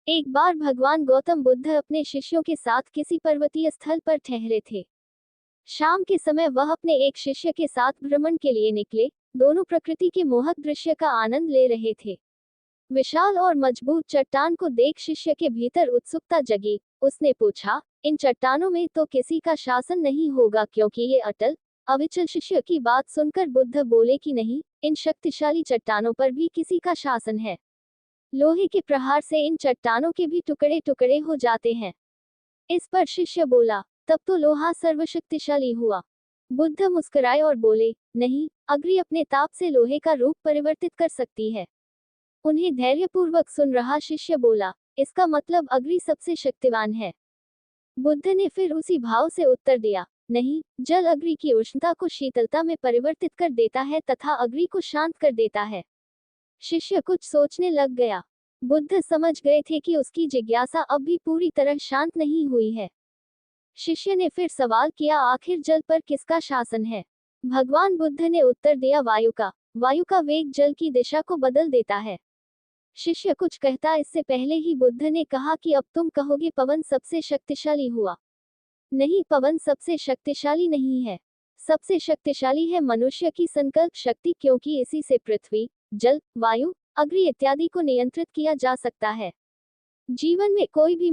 एक बार भगवान गौतम बुद्ध अपने शिष्यों के साथ किसी पर्वतीय स्थल पर ठहरे थे। शाम के समय वह अपने एक शिष्य के साथ भ्रमण के लिए निकले। दोनों प्रकृति के मोहक दृश्य का आनंद ले रहे थे। विशाल और मजबूत चट्टान को देख शिष्य के भीतर उत्सुकता जगी। उसने पूछा, इन चट्टानों में तो किसी का शासन नहीं होगा क्योंकि ये अटल अविचल। शिष्य की बात सुनकर बुद्ध बोले कि नहीं, इन शक्तिशाली चट्टानों पर भी किसी का शासन है। लोहे के प्रहार से इन चट्टानों के भी टुकड़े टुकड़े हो जाते हैं। इस पर शिष्य बोला, तब तो लोहा सर्वशक्तिशाली हुआ। बुद्ध मुस्कुराए और बोले, नहीं, अग्नि अपने ताप से लोहे का रूप परिवर्तित कर सकती है। उन्हें धैर्यपूर्वक सुन रहा शिष्य बोला, इसका मतलब अग्नि सबसे शक्तिवान है। बुद्ध ने फिर उसी भाव से उत्तर दिया, नहीं, जल अग्नि की उष्णता को शीतलता में परिवर्तित कर देता है तथा अग्नि को शांत कर देता है। शिष्य कुछ सोचने लग गया। बुद्ध समझ गए थे कि उसकी जिज्ञासा अब भी पूरी तरह शांत नहीं हुई है। शिष्य ने फिर सवाल किया, आखिर जल पर किसका शासन है? भगवान बुद्ध ने उत्तर दिया, वायु का। वायु का वेग जल की दिशा को बदल देता है। शिष्य कुछ कहता इससे पहले ही बुद्ध ने कहा कि अब तुम कहोगे पवन सबसे शक्तिशाली हुआ। नहीं, पवन सबसे शक्तिशाली नहीं है। सबसे शक्तिशाली है मनुष्य की संकल्प शक्ति, क्योंकि इसी से पृथ्वी, जल, वायु, अग्नि इत्यादि को नियंत्रित किया जा सकता है। जीवन में कोई भी